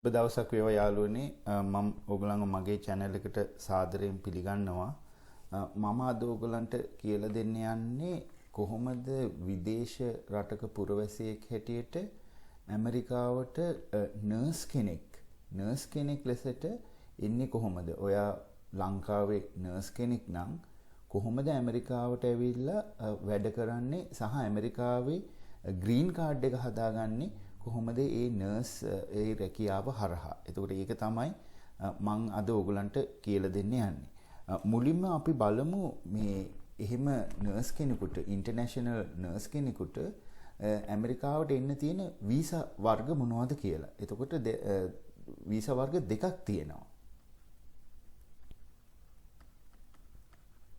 දවසක් වේවා යාළුවනේ මම ඕගොල්ලන්ව මගේ channel එකට සාදරයෙන් පිළිගන්නවා. මම අද ඕගොල්ලන්ට කියලා දෙන්න යන්නේ කොහොමද විදේශ රටක පුරවැසියෙක් හැටියට ඇමරිකාවට නර්ස් කෙනෙක් ලෙසට එන්නේ කොහොමද? ඔයා ලංකාවේ නර්ස් කෙනෙක් නම් කොහොමද ඇමරිකාවට ඇවිල්ලා වැඩ කරන්නේ සහ ඇමරිකාවේ ග්‍රීන් කාඩ් එක හදාගන්නේ කොහොමද ඒ නර්ස් ඒ රැකියාව හරහා. එතකොට ඒක තමයි මම අද ඕගලන්ට කියලා දෙන්න යන්නේ. මුලින්ම අපි බලමු මේ එහෙම නර්ස් කෙනෙකුට ඉන්ටර්නැෂනල් නර්ස් කෙනෙකුට ඇමරිකාවට එන්න තියෙන වීසා වර්ග මොනවද කියලා. එතකොට වීසා වර්ග දෙකක් තියෙනවා.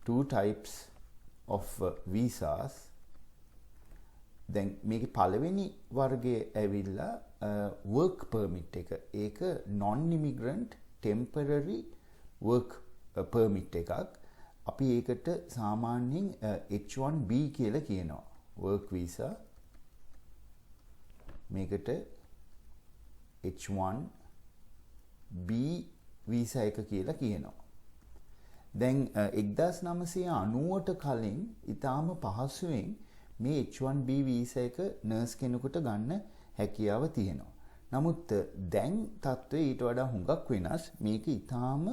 Two types of visas. දැන් මේකේ පළවෙනි වර්ගයේ ඇවිල්ලා work permit එක. ඒක non immigrant temporary work permit එකක්. අපි ඒකට සාමාන්‍යයෙන් H1B කියලා කියනවා. work visa. මේකට H1B visa එක කියලා කියනවා. දැන් 1990ට කලින් ඊටාම පහසුවෙන් මේ H1B වීසා එක නර්ස් කෙනෙකුට ගන්න හැකියාව තියෙනවා. නමුත් දැන් තත්ත්වය ඊට වඩා හුඟක් වෙනස්. මේක ඊටාම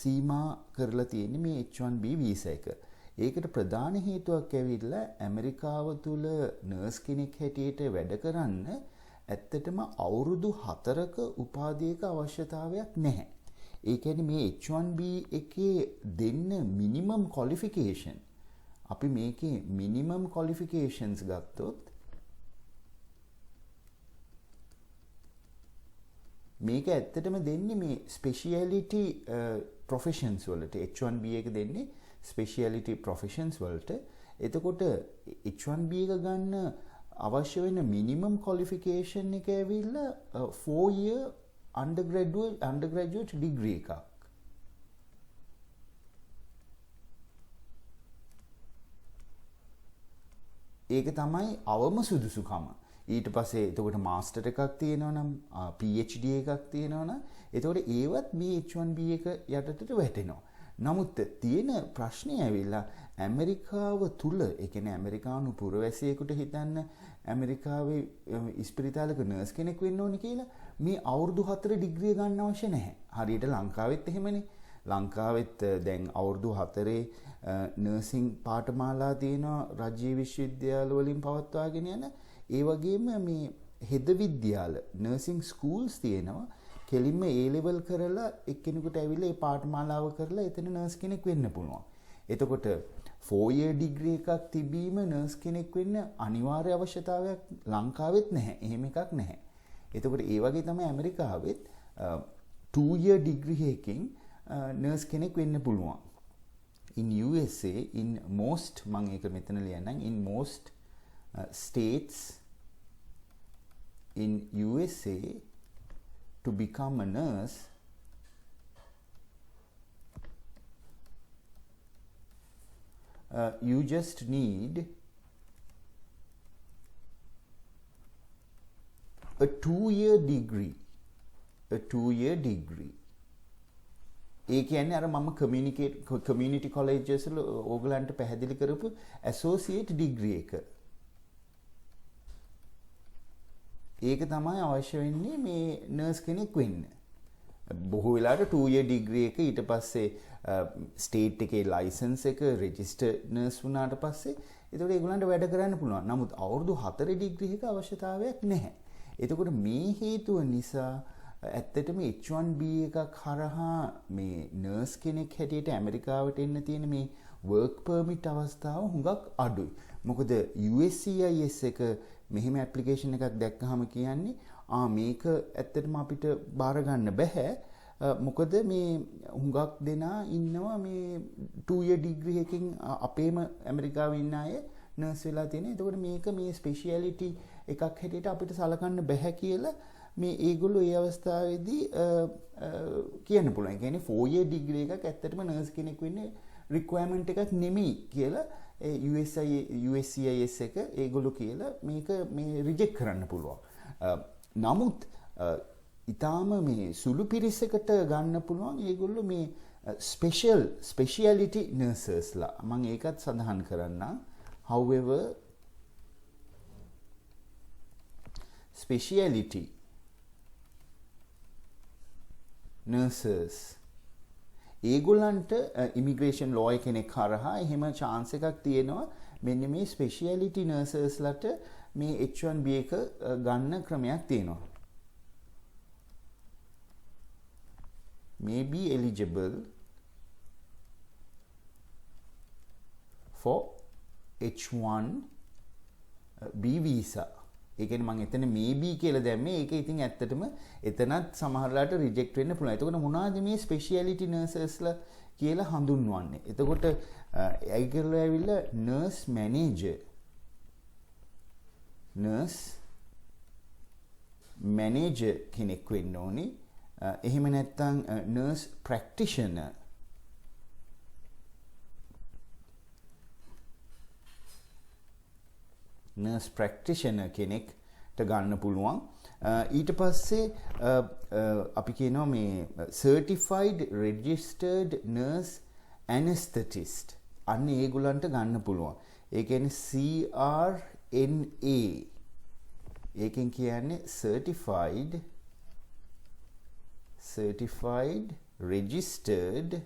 සීමා කරලා තියෙන්නේ මේ H1B වීසා එක. ඒකට ප්‍රධාන හේතුවක් ඇවිල්ලා ඇමරිකාව තුල නර්ස් කෙනෙක් හැටියට වැඩ කරන්න ඇත්තටම අවුරුදු 4ක උපාධියක අවශ්‍යතාවයක් නැහැ. ඒ කියන්නේ මේ H1B එකේ දෙන්න මිනිමම් ක්වොලිෆිකේෂන් අපි මේකේ මිනිමම් ක්වොලිෆිකේෂන්ස් ගත්තොත් මේක ඇත්තටම දෙන්නේ මේ ස්පෙෂියැලිටි ප්‍රොෆෙෂන්ස් වලට. H1B එක දෙන්නේ ස්පෙෂියැලිටි ප්‍රොෆෙෂන්ස් වලට. එතකොට H1B එක ගන්න අවශ්‍ය වෙන මිනිමම් ක්වොලිෆිකේෂන් එක ඇවිල්ලා 4 year undergraduate degree එකක්. ඒක තමයි අවම සුදුසුකම. ඊට පස්සේ එතකොට මාස්ටර් එකක් තියෙනවා නම් PhD එකක් තියෙනවා නම් එතකොට ඒවත් මේ H1B එක යටතට වැටෙනවා. නමුත් තියෙන ප්‍රශ්නේ ඇවිල්ලා ඇමරිකාව තුල ඒ කියන්නේ ඇමරිකානු පුරවැසියෙකුට හිතන්න ඇමරිකාවේ ඉස්පිරිතාලක නර්ස් කෙනෙක් වෙන්න ඕනේ කියලා මේ අවුරුදු 4 ඩිග්‍රිය ගන්න අවශ්‍ය නැහැ. හරියට ලංකාවෙත් එහෙමනේ. ලංකාවෙත් දැන් අවුරුදු 4 නර්සිං පාඨමාලා තියෙනවා රාජ්‍ය විශ්වවිද්‍යාල වලින් පවත්වාගෙන යන. ඒ වගේම මේ හෙද විද්‍යාල නර්සිං ස්කූල්ස් තියෙනවා. කෙලින්ම A level කරලා එක්කෙනෙකුට ඇවිල්ලා ඒ පාඨමාලාව කරලා එතන නර්ස් කෙනෙක් වෙන්න පුළුවන්. එතකොට 4 year degree එකක් තිබීම නර්ස් කෙනෙක් වෙන්න අනිවාර්ය අවශ්‍යතාවයක් ලංකාවෙත් නැහැ. එහෙම එකක් නැහැ. එතකොට ඒ වගේ තමයි ඇමරිකාවෙත් 2 year degree එකකින් නර්ස් කෙනෙක් වෙන්න පුළුවන්. In USA, in most මම ඒක මෙතන ලියන්නම් in most states in USA to become a nurse you just need a 2-year degree. A 2-year degree. ඒ කියන්නේ අර මම කමියුනිටි කොලෙජස් වල ඕගලන්ට පැහැදිලි කරපු ඇසෝසියේට් ඩිග්‍රී එක. ඒක තමයි අවශ්‍ය වෙන්නේ මේ නර්ස් කෙනෙක් වෙන්න. බොහෝ වෙලාවට 2 year degree එක ඊට පස්සේ ස්ටේට් එකේ ලයිසන්ස් එක රෙජිස්ටර් නර්ස් වුණාට පස්සේ ඒතකොට ඒගොල්ලන්ට වැඩ කරන්න පුළුවන්. නමුත් අවුරුදු 4 ඩිග්‍රී එක අවශ්‍යතාවයක් නැහැ. එතකොට මේ හේතුව නිසා ඇත්තටම H1B එකක් හරහා මේ නර්ස් කෙනෙක් හැටියට ඇමරිකාවට එන්න තියෙන මේ work permit අවස්ථාව හුඟක් අඩුයි. මොකද USCIS එක මෙහෙම ඇප්ලිකේෂන් එකක් දැක්කහම කියන්නේ මේක ඇත්තටම අපිට බාර ගන්න බෑ. මොකද මේ හුඟක් දෙනා ඉන්නවා මේ 2 year degree එකකින් අපේම ඇමරිකාවේ ඉන්න අය නර්ස් වෙලා තියෙන. එතකොට මේක මේ ස්පෙෂියැලිටි එකක් හැටියට අපිට සලකන්න බෑ කියලා මේ ඒගොල්ලෝ ඒ අවස්ථාවේදී කියන්න පුළුවන්. ඒ කියන්නේ 4 year degree එකක් ඇත්තටම නර්ස් කෙනෙක් වෙන්නේ රික්වයර්මන්ට් එකක් නෙමෙයි කියලා USCIS එක ඒගොල්ලෝ කියලා මේක මේ රිජෙක්ට් කරන්න පුළුවන්. නමුත් ඊටාම මේ සුළු පිරිසකට ගන්න පුළුවන් ඒගොල්ලෝ මේ ස්පෙෂියැලිටි නර්සස්ලා. මම ඒකත් සඳහන් කරන්නම්. however speciality nurses ඒගොල්ලන්ට ඉමිග්‍රේෂන් ලෝය කෙනෙක් හරහා එහෙම chance එකක් තියෙනවා මෙන්න මේ ස්පෙෂියැලිටි නර්සස්ලාට මේ H1B එක ගන්න ක්‍රමයක් තියෙනවා. may be eligible for H1B visa. ඒ කියන්නේ මම එතන maybe කියලා දැම්මේ. ඒක ඉතින් ඇත්තටම එතනත් සමහරලාට රිජෙක්ට් වෙන්න පුළුවන්. එතකොට මොනවද මේ ස්පෙෂියැලිටි නර්සස්ලා කියලා හඳුන්වන්නේ? එතකොට ඒගොල්ලෝ ඇවිල්ලා නර්ස් මැනේජර් කෙනෙක් වෙන්න ඕනේ. එහෙම නැත්නම් නර්ස් ප්‍රැක්ටිෂනර්. නර්ස් ප්‍රැක්ටිෂනර් කෙනෙක්ට ගන්න පුළුවන්. ඊට පස්සේ අපි කියනවා මේ certified registered nurse anesthetist. අන්න ඒගොල්ලන්ට ගන්න පුළුවන්. ඒ කියන්නේ CRNA. ඒකෙන් කියන්නේ certified registered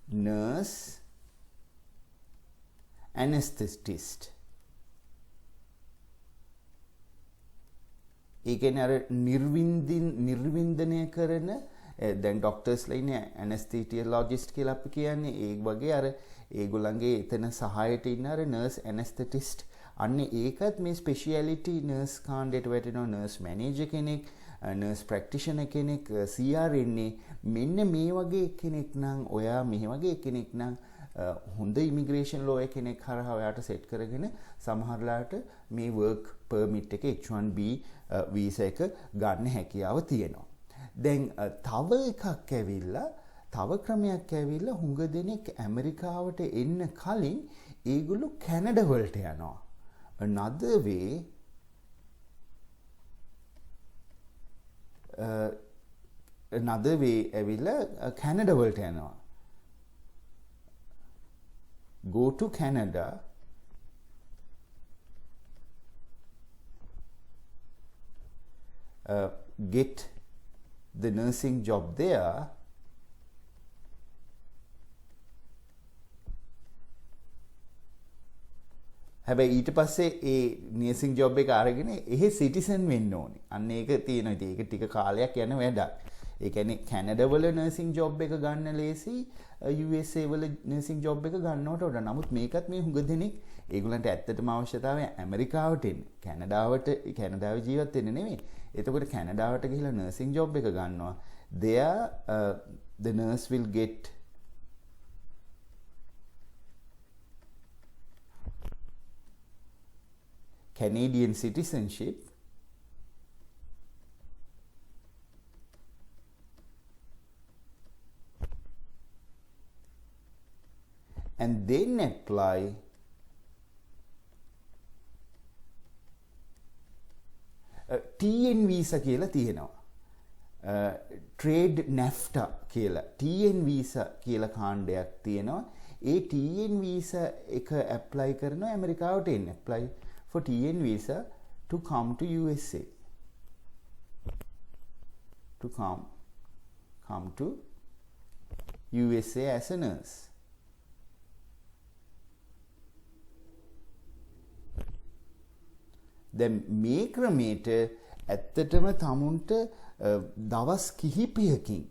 nurse anesthetist. ඒ කියන්නේ අර නිර්වින්දනය කරන දැන් ડોක්ටර්ස්ලා ඉන්නේ ඇනස්තීසියොලොජිස්ට් කියලා අපි කියන්නේ ඒ වගේ අර ඒගොල්ලන්ගේ එතන සහායට ඉන්න අර නර්ස් ඇනස්තෙටිස්ට් අන්න ඒකත් මේ ස්පෙෂියැලිටි නර්ස් කාණ්ඩයට වැටෙනවා. නර්ස් මැනේජර් කෙනෙක්, නර්ස් ප්‍රැක්ටිෂනර් කෙනෙක්, CRNA මෙන්න මේ වගේ කෙනෙක් නම් ඔයා මේ වගේ කෙනෙක් නම් හොඳ ඉමිග්‍රේෂන් ලෝය කෙනෙක් හරහා ඔයාට සෙට් කරගෙන සමහරලාට මේ වර්ක් පර්මිට් එක H1B වීසා එක ගන්න හැකියාව තියෙනවා. දැන් තව එකක් ඇවිල්ලා තව ක්‍රමයක් ඇවිල්ලා හුඟ දෙනෙක් ඇමරිකාවට එන්න කලින් ඒගොල්ලෝ කැනඩා වලට යනවා. another way ඇවිල්ලා කැනඩා වලට යනවා. go to Canada get the nursing job there හැබැයි ඊට පස්සේ ඒ නර්සින් ජොබ් එක අරගෙන එහෙ සිටිසන් වෙන්න ඕනේ. අන්න ඒක තියෙනවා. ඉතින් ඒක ටික කාලයක් යන වැඩක්. ඒ කියන්නේ කැනඩා වල නර්සින් ජොබ් එක ගන්න ලේසි USA වල නර්සින් ජොබ් එක ගන්නවට වඩා. නමුත් මේකත් මේ හුඟ දෙනෙක් ඒගොල්ලන්ට ඇත්තටම අවශ්‍යතාවය ඇමරිකාවට එන්න. කැනඩාවේ ජීවත් වෙන්න නෙමෙයි. එතකොට කැනඩාවට ගිහිල්ලා නර්සින් ජොබ් එක ගන්නවා. there the nurse will get Canadian citizenship and then apply TN visa කියලා තියෙනවා. trade NAFTA කියලා TN visa කියලා කාණ්ඩයක් තියෙනවා. ඒ TN visa එක apply කරනවා ඇමරිකාවට එන්න. apply for TN visa to come to USA. To come to USA as a nurse. දැන් මේ ක්‍රමයට ඇත්තටම තමුන්ට දවස් කිහිපයකින්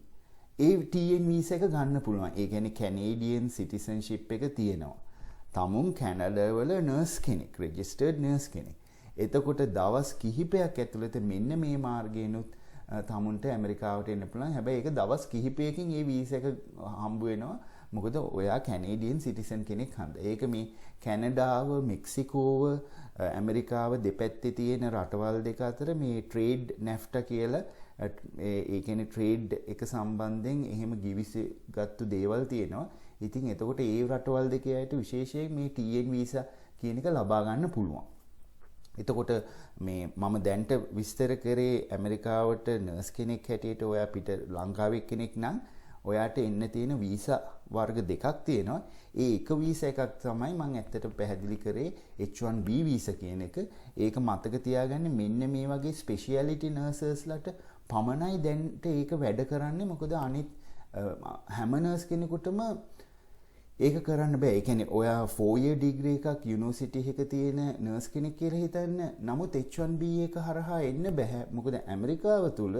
ඒ TN වීසා එක ගන්න පුළුවන්. ඒ කියන්නේ කැනේඩියන් සිටිසන්ෂිප් එක තියෙනවා. තමුන් කැනඩා වල නර්ස් කෙනෙක්, රෙජිස්ටර්ඩ් නර්ස් කෙනෙක්. එතකොට දවස් කිහිපයක් ඇතුළත මෙන්න මේ මාර්ගයෙන්ුත් තමුන්ට ඇමරිකාවට එන්න පුළුවන්. හැබැයි ඒක දවස් කිහිපයකින් ඒ වීසා එක හම්බ වෙනවා. මොකද ඔයා කැනේඩියන් සිටිසන් කෙනෙක් හන්ද. ඒක මේ කැනඩාව, මෙක්සිකෝව, ඇමරිකාව දෙපැත්තේ තියෙන රටවල් දෙක අතර මේ ට්‍රේඩ් නැෆ්ටා කියලා ඒ කියන්නේ ට්‍රේඩ් එක සම්බන්ධයෙන් එහෙම ගිවිසගත්තු දේවල් තියෙනවා. ඉතින් එතකොට ඒ රටවල් දෙකේ අයට විශේෂයෙන් මේ TN වීසා කියන එක ලබා ගන්න පුළුවන්. එතකොට මේ මම දැන්ට විස්තර කරේ ඇමරිකාවට නර්ස් කෙනෙක් හැටියට ඔයා පිට ලංකාවේ කෙනෙක් නම් ඔයාට එන්න තියෙන වීසා වර්ග දෙකක් තියෙනවා. ඒ එක වීසා එකක් තමයි මම ඇත්තට පැහැදිලි කරේ H1B වීසා කියන එක. ඒක මතක තියාගන්න මෙන්න මේ වගේ ස්පෙෂියැලිටි නර්සස්ලට පමණයි දැන්ට ඒක වැඩ කරන්නේ. මොකද අනිත් හැම නර්ස් කෙනෙකුටම ඒක කරන්න බෑ. ඒ කියන්නේ ඔයා 4 year degree එකක් යුනිවර්සිටි එකක තියෙන නර්ස් කෙනෙක් කියලා හිතන්න. නමුත් H1B එක හරහා එන්න බෑ. මොකද ඇමරිකාව තුල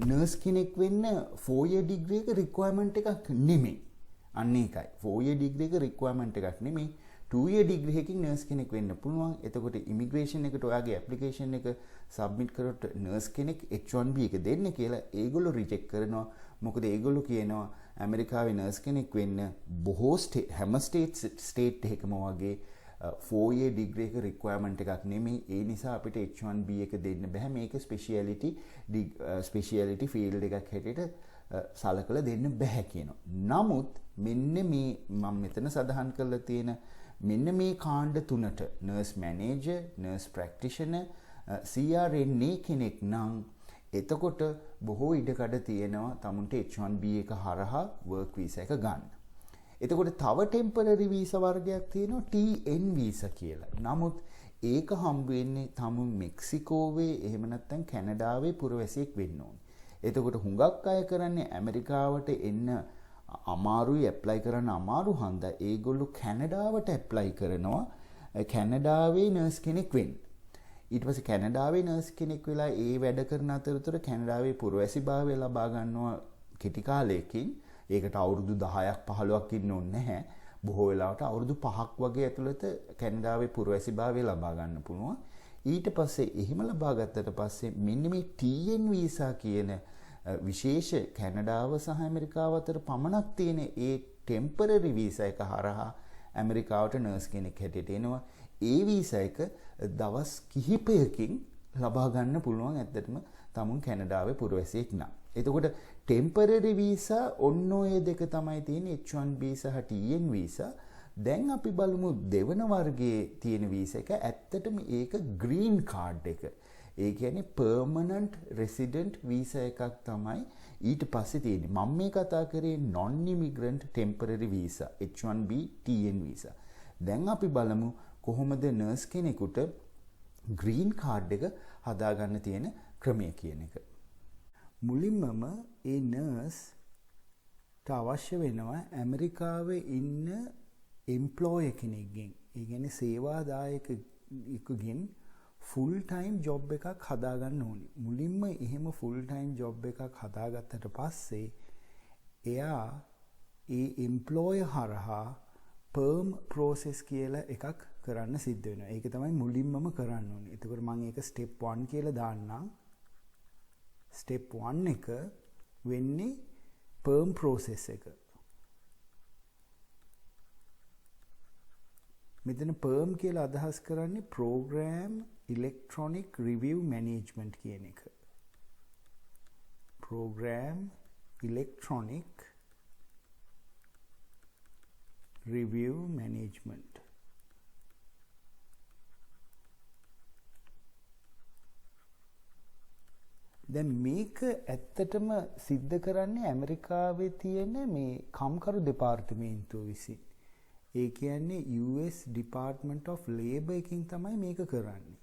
නර්ස් කෙනෙක් වෙන්න 4 year degree එක requirement එකක් නෙමෙයි. අන්න ඒකයි. 4 year degree එක requirement එකක් නෙමෙයි. 2 year degree එකකින් නර්ස් කෙනෙක් වෙන්න පුළුවන්. එතකොට ඉමිග්‍රේෂන් එකට ඔයාගේ ඇප්ලිකේෂන් එක සබ්මිට් කරොත් නර්ස් කෙනෙක් H1B එක දෙන්න කියලා ඒගොල්ලෝ රිජෙක්ට් කරනවා. මොකද ඒගොල්ලෝ කියනවා ඇමරිකාවේ නර්ස් කෙනෙක් වෙන්න බොහෝ හැම ස්ටේට් එකකම වගේ 4 year degree එක requirement එකක් නෙමෙයි. ඒ නිසා අපිට H1B එක දෙන්න බෑ. මේක ස්පෙෂියැලිටි ෆීල්ඩ් එකක් හැටියට සලකලා දෙන්න බෑ කියනවා. නමුත් මෙන්න මේ මම මෙතන සඳහන් කරලා තියෙන මෙන්න මේ කාණ්ඩ තුනට නර්ස් මැනේජර්, නර්ස් ප්‍රැක්ටිෂනර්, CRNA කෙනෙක් නම් එතකොට බොහෝ ඉඩකඩ තියෙනවා තමුන්ට H1B එක හරහා වර්ක් වීසා එක ගන්න. එතකොට තව ටෙම්පරරි වීසා වර්ගයක් තියෙනවා TN වීසා කියලා. නමුත් ඒක හම්බ වෙන්නේ තමුන් මෙක්සිකෝවේ එහෙම නැත්නම් කැනඩාවේ පුරවැසියෙක් වෙන්න ඕනේ. එතකොට හුඟක් අය කරන්නේ ඇමරිකාවට එන්න අමාරුයි, ඇප්ලයි කරන්න අමාරු හන්දා ඒගොල්ලෝ කැනඩාවට ඇප්ලයි කරනවා කැනඩාවේ නර්ස් කෙනෙක් වෙන්න. ඊට පස්සේ කැනඩාවේ නර්ස් කෙනෙක් වෙලා ඒ වැඩ කරන අතරතුර කැනඩාවේ පුරවැසිභාවය ලබා ගන්නවා කෙටි කාලයකින්. ඒකට අවුරුදු 10ක් 15ක් ඉන්න ඕනේ නැහැ. බොහෝ වෙලාවට අවුරුදු 5ක් වගේ ඇතුළත කැනඩාවේ පුරවැසිභාවය ලබා ගන්න පුළුවන්. ඊට පස්සේ එහෙම ලබා ගත්තට පස්සේ මෙන්න මේ TN වීසා කියන විශේෂ කැනඩාව සහ ඇමරිකාව අතර පමණක් තියෙන ඒ ටෙම්පරරි වීසා එක හරහා ඇමරිකාවට නර්ස් කෙනෙක් හැටියට එනවා. ඒ වීසා එක දවස් කිහිපයකින් ලබා ගන්න පුළුවන් ඇත්තටම තමුන් කැනඩාවේ පුරවැසියෙක් නම්. එතකොට ටෙම්පරරි වීසා ඔන්න ඔය දෙක තමයි තියෙන්නේ H1B සහ TN වීසා. දැන් අපි බලමු දෙවන වර්ගයේ තියෙන වීසා එක. ඇත්තටම ඒක ග්‍රීන් කාඩ් එක. ඒ කියන්නේ පර්මනන්ට් රෙසිඩන්ට් වීසා එකක් තමයි ඊට පස්සේ තියෙන්නේ. මම මේ කතා කරේ non immigrant temporary visa H1B TN visa. දැන් අපි බලමු කොහොමද නර්ස් කෙනෙකුට ග්‍රීන් කාඩ් එක හදාගන්න තියෙන ක්‍රමය කියන එක. මුලින්මම ඒ නර්ස්ට අවශ්‍ය වෙනවා ඇමරිකාවේ ඉන්න එම්ප්ලොයර් කෙනෙක්ගෙන්, ඒ කියන්නේ සේවාදායකයෙකුගෙන් ෆුල් ටයිම් ජොබ් එකක් හදාගන්න ඕනි. මුලින්ම එහෙම ෆුල් ටයිම් ජොබ් එකක් හදාගත්තට පස්සේ එයා ඒ එම්ප්ලොයර් හරහා පර්ම් ප්‍රෝසෙස් කියලා එකක් කරන්න සිද්ධ වෙනවා. ඒක තමයි මුලින්මම කරන්න ඕනේ. එතකොට මම ඒක ස්ටෙප් 1 කියලා දාන්නම්. ස්ටෙප් 1 එක වෙන්නේ පර්ම් ප්‍රෝසෙස් එක. මෙතන පර්ම් කියලා අදහස් කරන්නේ ප්‍රෝග්‍රෑම් ඉලෙක්ට්‍රොනික් රිවිව් මැනේජ්මන්ට් කියන එක. Program electronic review management. දැන් මේක ඇත්තටම සිද්ධ කරන්නේ ඇමරිකාවේ තියෙන මේ කම්කරු දෙපාර්තමේන්තුව විසින්. ඒ කියන්නේ US Department of Labor එකකින් තමයි මේක කරන්නේ.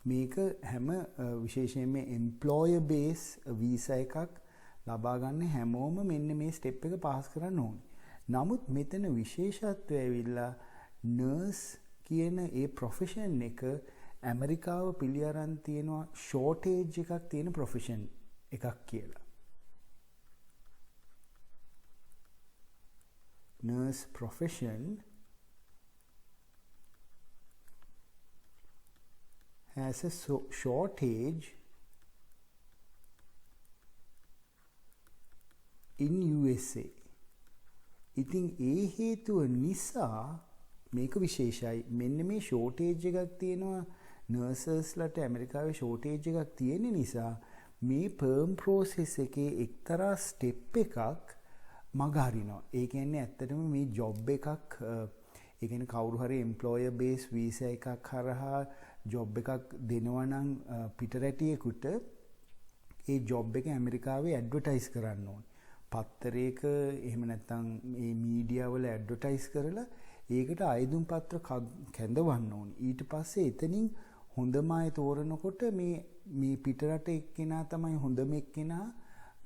මේක හැම විශේෂයෙන්ම employer base visa එකක් ලබා ගන්න හැමෝම මෙන්න මේ ස්ටෙප් එක පාස් කරන්න ඕනේ. නමුත් මෙතන විශේෂත්වය ඇවිල්ලා නර්ස් කියන ඒ ප්‍රොෆෙෂන් එක ඇමරිකාව පිළි අරන් තියෙනවා ෂෝටේජ් එකක් තියෙන ප්‍රොෆෙෂන් එකක් කියලා. nurse profession has a shortage in USA. ඉතින් ඒ හේතුව නිසා මේක විශේෂයි. මෙන්න මේ ෂෝටේජ් එකක් තියෙනවා නර්සස්ලට ඇමරිකාවේ ෂෝටේජ් එකක් තියෙන නිසා මේ පර්ම් ප්‍රෝසෙස් එකේ එක්තරා ස්ටෙප් එකක් මග හරිනවා. ඒ කියන්නේ ඇත්තටම මේ ජොබ් එකක් ඒ කියන්නේ කවුරු හරි එම්ප්ලොයර් බේස් වීසා එකක් හරහා ජොබ් එකක් දෙනවා නම් පිටරැටියෙකුට ඒ ජොබ් එක ඇමරිකාවේ ඇඩ්වර්ටයිස් කරන්න ඕනේ. පත්තරයක එහෙම නැත්නම් මේ මීඩියා වල ඇඩ්වර්ටයිස් කරලා ඒකට අයදුම් පත්‍ර කැඳවන්න ඕනේ. ඊට පස්සේ එතනින් හොඳම අය තෝරනකොට මේ පිටරට එක්කෙනා තමයි හොඳම එක්කෙනා.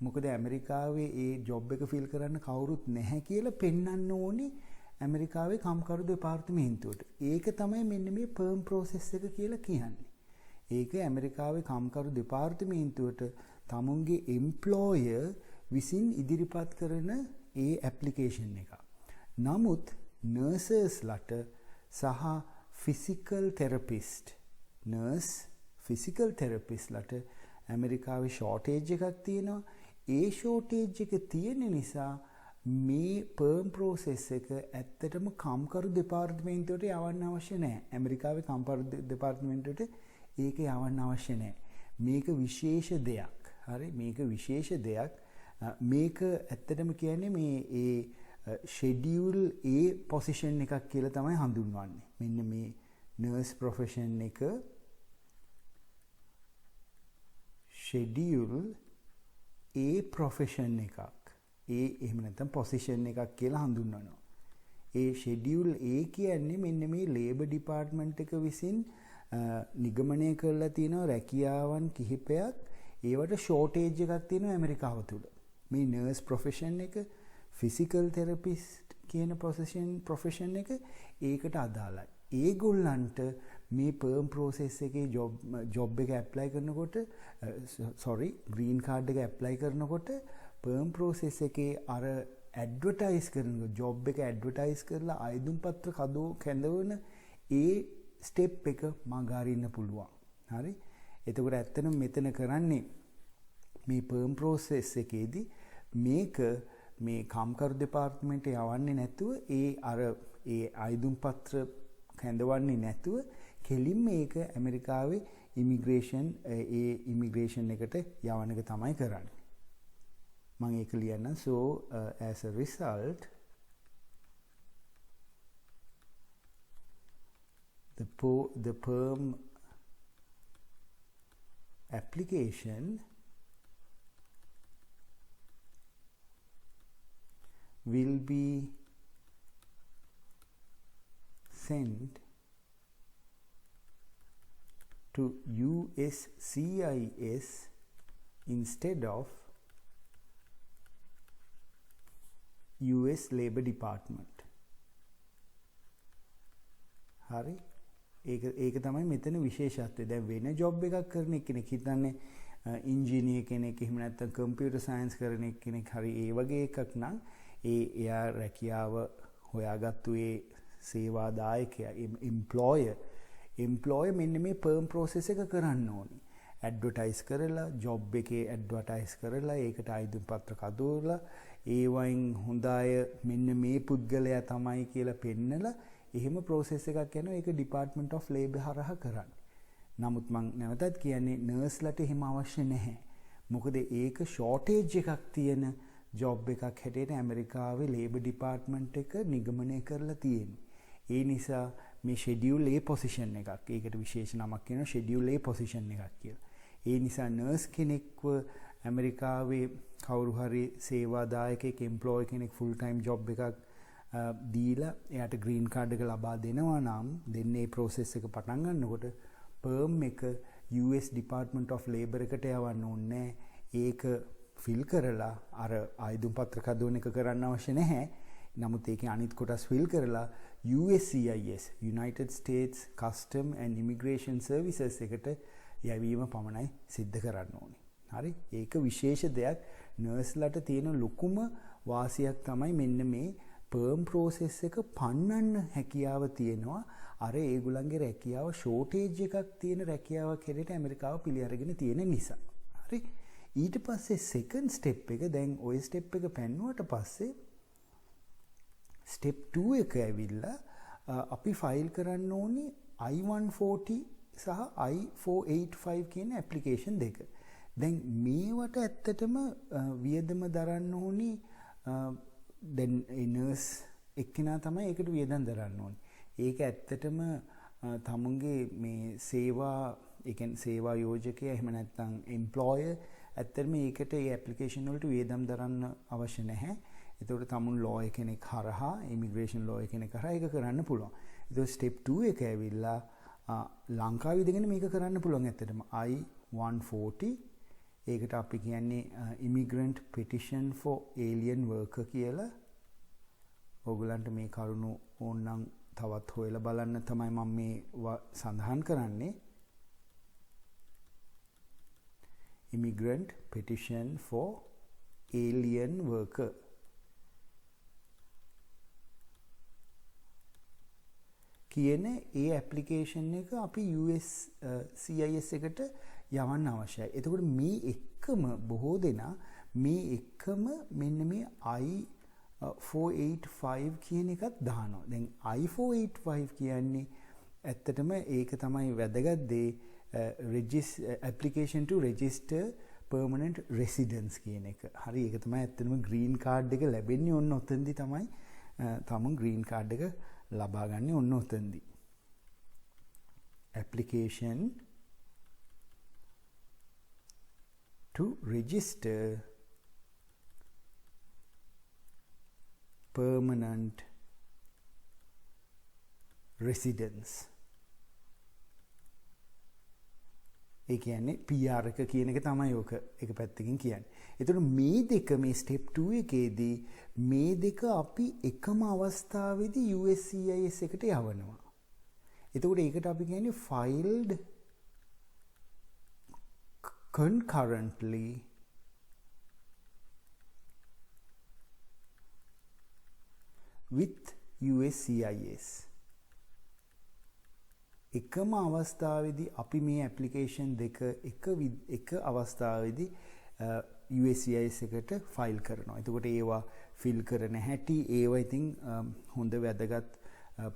මොකද ඇමරිකාවේ ඒ ජොබ් එක ෆිල් කරන්න කවුරුත් නැහැ කියලා පෙන්වන්න ඕනේ ඇමරිකාවේ කම්කරු දෙපාර්තමේන්තුවට. ඒක තමයි මෙන්න මේ පර්ම් ප්‍රොසෙස් එක කියලා කියන්නේ. ඒක ඇමරිකාවේ කම්කරු දෙපාර්තමේන්තුවට තමුන්ගේ එම්ප්ලොයර් විසින් ඉදිරිපත් කරන ඒ ඇප්ලිකේෂන් එක. නමුත් නර්සස්ලට සහ ෆිසිකල් තෙරපිස්ට් ෆිසිකල් තෙරපිස්ට්ලට ඇමරිකාවේ ෂෝටේජ් එකක් තියෙනවා. ඒ ෂෝටේජ් එක තියෙන නිසා මේ පර්ම් ප්‍රොසෙස් එක ඇත්තටම කම්කරු දෙපාර්තමේන්තුවට යවන්න අවශ්‍ය නැහැ. ඇමරිකාවේ කම්කරු දෙපාර්තමේන්තුවට ඒක යවන්න අවශ්‍ය නැහැ. මේක විශේෂ දෙයක්. හරි, මේක විශේෂ දෙයක්. මේක ඇත්තටම කියන්නේ මේ ඒ ෂෙඩියුල් A පොසිෂන් එකක් කියලා තමයි හඳුන්වන්නේ. මෙන්න මේ නර්ස් ප්‍රොෆෙෂන් එක ෂෙඩියුල් A ප්‍රොෆෙෂන් එකක්. එහෙම නැත්නම් පොසිෂන් එකක් කියලා හඳුන්වනවා. ඒ ෂෙඩියුල් A කියන්නේ මෙන්න මේ ලේබර් ඩිපාර්ට්මන්ට් එක විසින් නිගමනය කරලා තියෙන රැකියාවන් කිහිපයක්. ඒවට ෂෝටේජ් එකක් තියෙනවා ඇමරිකාව තුළ. මේ නර්ස් ප්‍රොෆෙෂන් එක, ෆිසිකල් තෙරපිස්ට් කියන ප්‍රොෆෙෂන් එක ඒකට අදාළයි. ඒගොල්ලන්ට මේ පර්ම් ප්‍රොසෙස් එකේ ජොබ් එක ඇප්ලයි කරනකොට ග්‍රීන් කාඩ් එක ඇප්ලයි කරනකොට පර්ම් ප්‍රොසෙස් එකේ අර ඇඩ්වර්ටයිස් කරන ජොබ් එක ඇඩ්වර්ටයිස් කරලා අයදුම් පත්‍ර කැඳවන ඒ ස්ටෙප් එක මගහරින්න පුළුවන්. හරි. එතකොට ඇත්තටම මෙතන කරන්නේ මේ පර්ම් ප්‍රොසෙස් එකේදී මේක මේ කම්කරු දෙපාර්තමේන්තුවට යවන්නේ නැතුව ඒ අයදුම් පත්‍ර කැඳවන්නේ නැතුව කෙලින්ම මේක ඇමරිකාවේ ඉමිග්‍රේෂන් එකට යවන එක තමයි කරන්නේ. මම ඒක ලියන්න. So as a result the perm application will be sent to USCIS instead of US Labor Department. හරි. ඒක තමයි මෙතන විශේෂත්වය. දැන් වෙන ජොබ් එකක් කරන කෙනෙක් හිතන්නේ ඉංජිනේර් කෙනෙක් එහෙම නැත්නම් කම්පියුටර් සයන්ස් කරන කෙනෙක් හරි ඒ වගේ එකක් නම් එයා රැකියාව හොයාගත්තු ඒ සේවා දායකයා එම්ප්ලොයර් මෙන්න මේ පර්ම් ප්‍රොසෙස් එක කරන්න ඕනේ. ඇඩ්වර්ටයිස් කරලා ජොබ් එකේ ඇඩ්වර්ටයිස් කරලා ඒකට අයදුම් පත්‍ර කදවලා ඒ වයින් හොඳ අය මෙන්න මේ පුද්ගලයා තමයි කියලා පෙන්නලා එහෙම ප්‍රොසෙස් එකක් යනවා. ඒක ඩිපාර්ට්මන්ට් ඔෆ් ලේබර් හරහා කරන්නේ. නමුත් මම නැවතත් කියන්නේ නර්ස්ලට එහෙම අවශ්‍ය නැහැ. මොකද ඒක ෂෝටේජ් එකක් තියෙන ජොබ් එකක් හැටියට ඇමරිකාවේ ලේබර් ඩිපාර්ට්මන්ට් එක නිගමනය කරලා තියෙන්නේ. ඒ නිසා මේ ෂෙඩියුල් A පොසිෂන් එකක්. ඒකට විශේෂ නමක් කියනවා ෂෙඩියුල් A පොසිෂන් එකක් කියලා. ඒ නිසා නර්ස් කෙනෙක්ව ඇමරිකාවේ කවුරු හරි සේවාදායකයෙක් එම්ප්ලොයි කෙනෙක් ෆුල් ටයිම් ජොබ් එකක් දීලා එයාට ග්‍රීන් කාඩ් එක ලබා දෙනවා නම් දෙන්නේ ප්‍රොසෙස් එක පටන් ගන්නකොට පර්ම් එක US Department of Labor එකට යවන්න ඕනේ. ඒක ෆිල් කරලා අර ආයුධ පත්‍ර කදවන එක කරන්න අවශ්‍ය නැහැ. නමුත් ඒකේ අනිත් කොටස් ෆිල් කරලා USCIS United States Custom and Immigration Services එකට යවීම පමණයි සිද්ධ කරන්න ඕනේ. හරි. ඒක විශේෂ දෙයක්. නර්ස්ලට තියෙන ලොකුම වාසියක් තමයි මෙන්න මේ පර්ම් ප්‍රොසෙස් එක පන්නන්න හැකියාව තියෙනවා. අර ඒගොල්ලන්ගේ රැකියාව ෂෝටේජ් එකක් තියෙන රැකියාවක් හැටියට ඇමරිකාව පිළි අරගෙන තියෙන නිසා. හරි. ඊට පස්සේ සෙකන්ඩ් ස්ටෙප් එක දැන් ওই ස්ටෙප් එක පෙන්නුවට පස්සේ ස්ටෙප් 2 එක ඇවිල්ලා අපි ෆයිල් කරන්න ඕනේ I-140 සහ I-485 කියන ඇප්ලිකේෂන් දෙක. දැන් මේවට ඇත්තටම වියදම දරන්න ඕනේ දැන් නර්ස් එක්කෙනා තමයි ඒකට වියදම් දරන්න ඕනේ. ඒක ඇත්තටම තමුන්ගේ මේ සේවා ඒ කියන්නේ සේවා යෝජකයා එහෙම නැත්නම් එම්ප්ලොයර් ඇත්තටම ඒකට ඒ ඇප්ලිකේෂන් වලට වියදම් දරන්න අවශ්‍ය නැහැ. ඒතකොට තමුන් ලෝයර් කෙනෙක් හරහා ඉමිග්‍රේෂන් ලෝයර් කෙනෙක් හරහා ඒක කරන්න පුළුවන්. ඒතකොට ස්ටෙප් 2 එක ඇවිල්ලා ලංකාවේ ඉඳගෙන මේක කරන්න පුළුවන් ඇත්තටම I-140 ඒකට අපි කියන්නේ immigrant petition for alien worker කියලා. ඕගලන්ට මේ කරුණු ඕනනම් තවත් හොයලා බලන්න තමයි මම මේ සඳහන් කරන්නේ. immigrant petition for alien worker කියන ඒ ඇප්ලිකේෂන් එක අපි USCIS එකට යවන්න අවශ්‍යයි. එතකොට මේ එක්කම බොහෝ දෙනා මේ එක්කම මෙන්න මේ I-485 කියන එකත් දානවා. දැන් I-485 කියන්නේ ඇත්තටම ඒක තමයි වැදගත් දේ application to register permanent residence කියන එක. හරි ඒක තමයි ඇත්තටම green card එක ලැබෙන්නේ ඔන්න ඔතෙන්දි තමයි තමුන් green card එක ලබා ගන්න ඔන්න ඔතෙන්දි. application to register permanent residence. ඒ කියන්නේ PR එක කියන එක තමයි ඕක එක පැත්තකින් කියන්නේ. ඒතකොට මේ දෙක මේ ස්ටෙප් 2 එකේදී මේ දෙක අපි එකම අවස්ථාවේදී USCIS එකට යවනවා. එතකොට ඒකට අපි කියන්නේ filed concurrently with USCIS. එකම අවස්ථාවේදී අපි මේ ඇප්ලිකේෂන් දෙක එක අවස්ථාවේදී USCIS එකට ෆයිල් කරනවා. එතකොට ඒවා ෆිල් කරන හැටි ඒවා ඉතින් හොඳ වැදගත්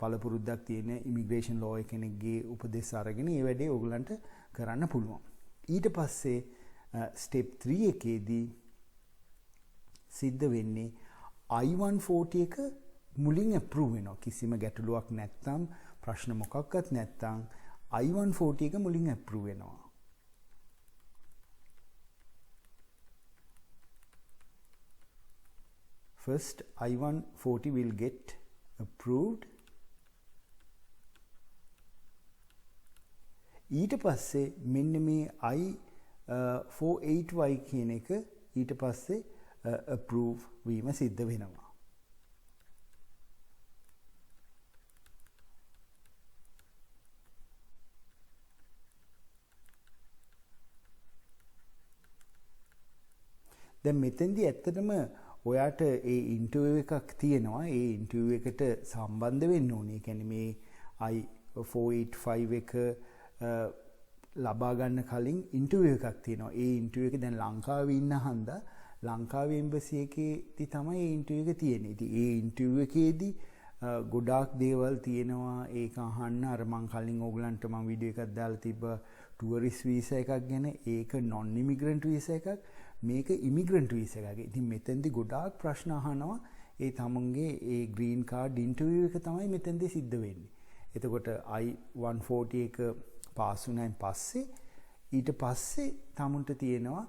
පළපුරුද්දක් තියෙන ඉමිග්‍රේෂන් ලෝයර් කෙනෙක්ගේ උපදෙස් අරගෙන ඒ වැඩේ ඕගලන්ට කරන්න පුළුවන්. ඊට පස්සේ ස්ටෙප් 3 එකේදී සිද්ධ වෙන්නේ I-140 එක මුලින් අප්‍රූව් වෙනවා. කිසිම ගැටලුවක් නැත්නම් ප්‍රශ්න මොකක්වත් නැත්නම් I-140 එක මුලින් අප්‍රූව් වෙනවා. First I-140 will get approved. ඊට පස්සේ මෙන්න මේ I-485 කියන එක ඊට පස්සේ approve වීම සිද්ධ වෙනවා. දැන් මෙතෙන්දී ඇත්තටම ඔයාට ඒ ඉන්ටර්විව් එකක් තියෙනවා. ඒ ඉන්ටර්විව් එකට සම්බන්ධ වෙන්න ඕනේ. ඒ කියන්නේ මේ I-485 එක ලබා ගන්න කලින් ඉන්ටර්විව් එකක් තියෙනවා. ඒ ඉන්ටර්විව් එක දැන් ලංකාවේ ඉන්න හන්දා ලංකාවේ එම්බසි එකේදී තමයි ඒ ඉන්ටර්විව් එක තියෙන්නේ. ඉතින් ඒ ඉන්ටර්විව් එකේදී ගොඩාක් දේවල් තියෙනවා. ඒක අහන්න අර මං කලින් ඕගලන්ට මං වීඩියෝ එකක් දාලා තිබ්බ ටුවරිස්ට් වීසා එකක් ගැන. ඒක non immigrant වීසා එකක්. මේක ඉමිග්‍රන්ට් වීසා එකක්. ඉතින් මෙතෙන්දී ගොඩාක් ප්‍රශ්න අහනවා. ඒ තමුන්ගේ ඒ ග්‍රීන් කාඩ් ඉන්ටර්විව් එක තමයි මෙතෙන්දී සිද්ධ වෙන්නේ. එතකොට I-140 එක පාස් වුණායින් පස්සේ ඊට පස්සේ තමුන්ට තියෙනවා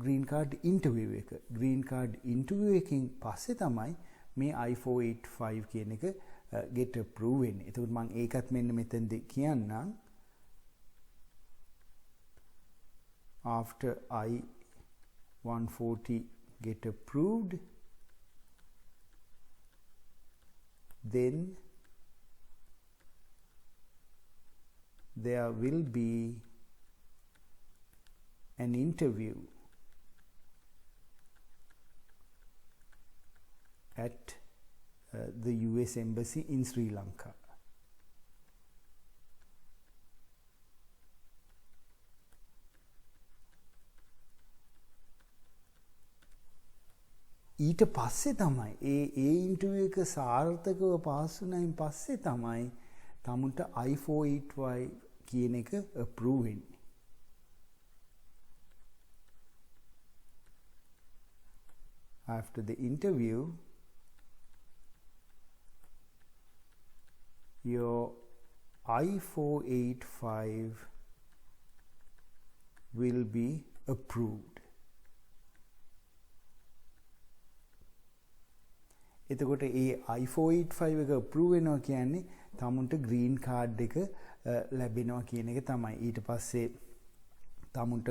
ග්‍රීන් කාඩ් ඉන්ටර්විව් එක. ග්‍රීන් කාඩ් ඉන්ටර්විව් එකකින් පස්සේ තමයි මේ I-485 කියන එක get approved වෙන්නේ. එතකොට මම ඒකත් මෙන්න මෙතෙන්දී කියන්නම්. After I-140 get approved, then there will be an interview at the US Embassy in Sri Lanka. ඊට පස්සේ තමයි ඒ ඉන්ටර්විව් එක සාර්ථකව පාස් වුණායින් පස්සේ තමයි තමුන්ට I-485 කියන එක අප්‍රූව් වෙන්නේ. After the interview your I-485 will be approved. එතකොට ඒ I-485 එක approve වෙනවා කියන්නේ තමුන්ට green card එක ලැබෙනවා කියන එක තමයි. ඊට පස්සේ තමුන්ට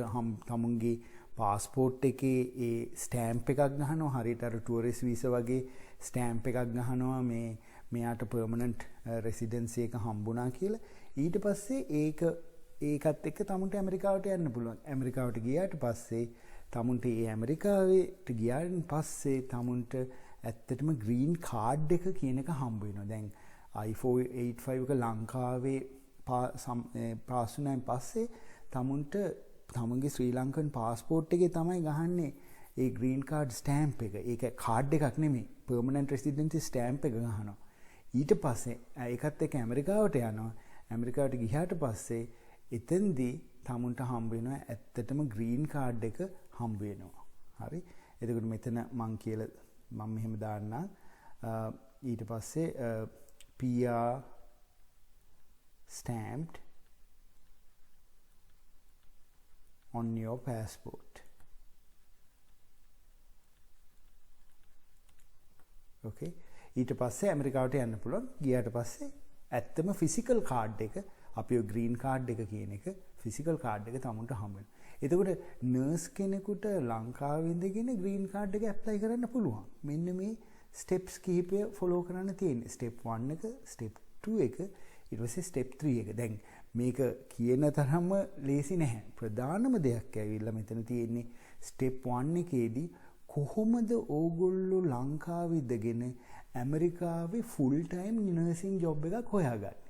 තමුන්ගේ passport එකේ ඒ stamp එකක් ගහනවා. හරියට අර tourist visa වගේ stamp එකක් ගහනවා මේ මෙයාට permanent residency එක හම්බුණා කියලා. ඊට පස්සේ ඒකත් එක්ක තමුන්ට ඇමරිකාවට යන්න පුළුවන්. ඇමරිකාවට ගියාට පස්සේ තමුන්ට ඒ ඇමරිකාවට ගියාන් පස්සේ තමුන්ට ඇත්තටම green card එක කියන එක හම්බ වෙනවා. දැන් I-485 එක ලංකාවේ පාස් වුණාන් පස්සේ තමුන්ට තමුන්ගේ ශ්‍රී ලංකන් passport එකේ තමයි ගහන්නේ ඒ green card stamp එක. ඒක card එකක් නෙමෙයි. permanent residency stamp එක ගහනවා. ඊට පස්සේ ඒකත් එක්ක ඇමරිකාවට යනවා. ඇමරිකාවට ගියාට පස්සේ එතෙන්දී තමුන්ට හම්බ වෙනවා ඇත්තටම green card එක හම්බ වෙනවා. හරි. එතකොට මෙතන මම කියලා මම මෙහෙම දාන්නම්. ඊට පස්සේ PR stamped on your passport. Okay. ඊට පස්සේ ඇමරිකාවට යන්න පුළුවන්. ගියාට පස්සේ ඇත්තම ෆිසිකල් කාඩ් එක අපි ඔය ග්‍රීන් කාඩ් එක කියන එක ෆිසිකල් කාඩ් එක තමුන්ට හම්බ වෙනවා. එතකොට නර්ස් කෙනෙකුට ලංකාවේ ඉඳගෙන ග්‍රීන් කාඩ් එක ඇප්ලයි කරන්න පුළුවන්. මෙන්න මේ ස්ටෙප්ස් කිහිපය ෆලෝ කරන්න තියෙන්නේ. ස්ටෙප් 1 එක, ස්ටෙප් 2 එක, ඊට පස්සේ ස්ටෙප් 3 එක. දැන් මේක කියන තරම්ම ලේසි නැහැ. ප්‍රධානම දෙයක් ඇවිල්ලා මෙතන තියෙන්නේ ස්ටෙප් 1 එකේදී කොහොමද ඕගොල්ලෝ ලංකාවේ ඉඳගෙන ඇමරිකාවේ ෆුල් ටයිම් නර්සින් ජොබ් එකක් හොයාගන්නේ.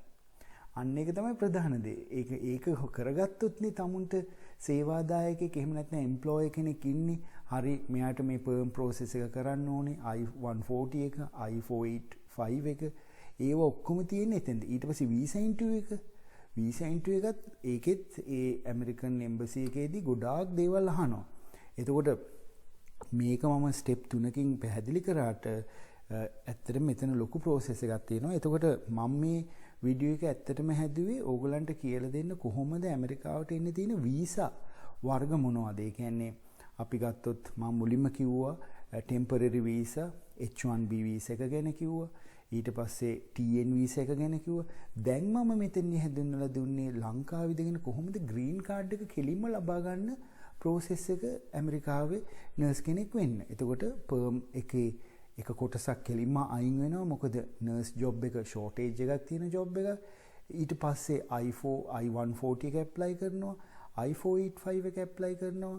අන්න ඒක තමයි ප්‍රධාන දේ. ඒක කරගත්තොත් නේ තමුන්ට සේවාදායකයෙක් එහෙම නැත්නම් එම්ප්ලොයර් කෙනෙක් ඉන්නේ. හරි මෙයාට මේ පර්ම් ප්‍රොසෙස් එක කරන්න ඕනේ. I-140 එක, I-485 එක ඒව ඔක්කොම තියෙන්නේ එතෙන්ද. ඊට පස්සේ visa interview එක. visa interview එකත් ඒකෙත් ඒ ඇමරිකන් එම්බසි එකේදී ගොඩාක් දේවල් අහනවා. එතකොට මේක මම ස්ටෙප් 3කින් පැහැදිලි කරාට ඇත්තටම මෙතන ලොකු ප්‍රොසෙස් එකක් තියෙනවා. එතකොට මම මේ වීඩියෝ එක ඇත්තටම හැදුවේ ඕගලන්ට කියලා දෙන්න කොහොමද ඇමරිකාවට එන්න තියෙන වීසා වර්ග මොනවද? ඒ කියන්නේ අපි ගත්තොත් මම මුලින්ම කිව්වා ටෙම්පරරි වීසා, H1B වීසා එක ගැන කිව්වා. ඊට පස්සේ TN වීසා එක ගැන කිව්වා. දැන් මම මෙතන හැදෙන්නලා දුන්නේ ලංකාවේ ඉඳගෙන කොහොමද ග්‍රීන් කාඩ් එක කෙලින්ම ලබා ගන්න ප්‍රොසෙස් එක ඇමරිකාවේ නර්ස් කෙනෙක් වෙන්න. එතකොට පර්ම් එකේ එක කොටසක් කෙලින්ම අයින් වෙනවා. මොකද නර්ස් ජොබ් එක ෂෝටේජ් එකක් තියෙන ජොබ් එකක්. ඊට පස්සේ I-140 එක ඇප්ලයි කරනවා. I-485 එක ඇප්ලයි කරනවා.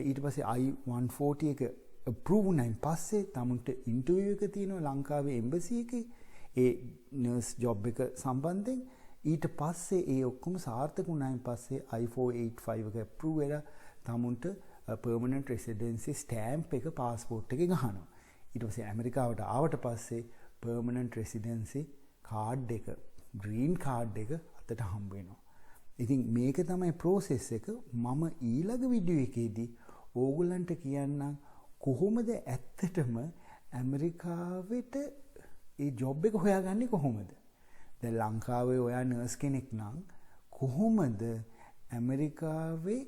ඊට පස්සේ I-140 එක අප්‍රූව් වුණාන් පස්සේ තමුන්ට ඉන්ටර්වියු එක තියෙනවා ලංකාවේ එම්බසි එකේ ඒ නර්ස් ජොබ් එක සම්බන්ධයෙන්. ඊට පස්සේ ඒ ඔක්කොම සාර්ථක වුණාන් පස්සේ I-485 එක අප්‍රූව් වෙලා තමුන්ට permanent residency stamp එක passport එකේ ගහනවා. ඊට පස්සේ ඇමරිකාවට ආවට පස්සේ permanent residency card එක, green card එක අතට හම්බ වෙනවා. ඉතින් මේක තමයි process එක. මම ඊළඟ වීඩියෝ එකේදී ඕගොල්ලන්ට කියන්නම් කොහොමද ඇත්තටම ඇමරිකාවට ඒ ජොබ් එක හොයාගන්නේ කොහොමද? දැන් ලංකාවේ ඔයා නර්ස් කෙනෙක් නම් කොහොමද ඇමරිකාවේ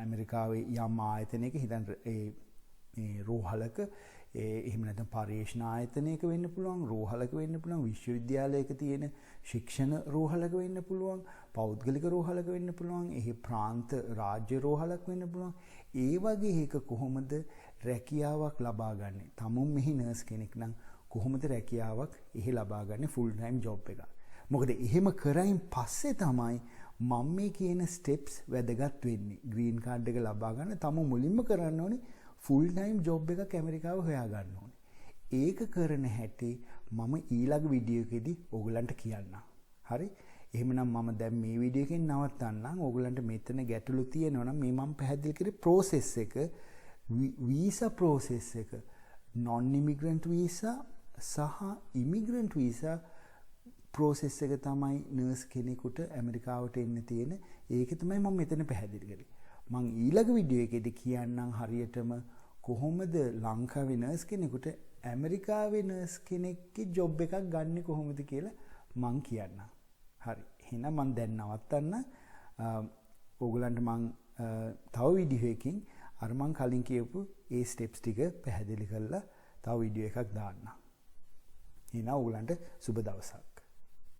ඇමරිකාවේ යම් ආයතනයක හිතන්න ඒ රෝහලක එහෙම නැත්නම් පර්යේෂණ ආයතනයක වෙන්න පුළුවන්, රෝහලක වෙන්න පුළුවන්, විශ්වවිද්‍යාලයක තියෙන ශික්ෂණ රෝහලක වෙන්න පුළුවන්, පෞද්ගලික රෝහලක වෙන්න පුළුවන්, එහි ප්‍රාන්ත රාජ්‍ය රෝහලක් වෙන්න පුළුවන්. ඒ වගේ එක කොහොමද රැකියාවක් ලබා ගන්න? තමුන් මෙහි නර්ස් කෙනෙක් නම් කොහොමද රැකියාවක් එහි ලබා ගන්න ෆුල් ටයිම් ජොබ් එකක්? මොකද එහෙම කරයින් පස්සේ තමයි මම මේ කියන ස්ටෙප්ස් වැදගත් වෙන්නේ. ග්‍රීන් කාඩ් එක ලබා ගන්න තම මුලින්ම කරන්න ඕනේ ෆුල් ටයිම් ජොබ් එකක් ඇමරිකාව හොයා ගන්න ඕනේ. ඒක කරන හැටි මම ඊළඟ වීඩියෝ එකේදී ඕගලන්ට කියන්නම්. හරි? එහෙමනම් මම දැන් මේ වීඩියෝ එකෙන් නවත්තන්නම්. ඕගලන්ට මෙතන ගැටලු තියෙනවා නම් මේ මම පැහැදිලි කරේ process එක, visa process එක, non immigrant visa සහ immigrant visa process එක තමයි නර්ස් කෙනෙකුට ඇමරිකාවට එන්න තියෙන. ඒක තමයි මම මෙතන පැහැදිලි කරේ. මම ඊළඟ වීඩියෝ එකේදී කියන්නම් හරියටම කොහොමද ලංකාවේ නර්ස් කෙනෙකුට ඇමරිකාවේ නර්ස් කෙනෙක්ගේ ජොබ් එකක් ගන්න කොහොමද කියලා මං කියන්න. හරි. එහෙනම් මං දැන් නවත්තන්න. ඕගලන්ට මං තව වීඩියෝ එකකින් අර මං කලින් කියපු ඒ ස්ටෙප්ස් ටික පැහැදිලි කරලා තව වීඩියෝ එකක් දාන්න. එහෙනම් ඕගලන්ට සුබ දවසක්.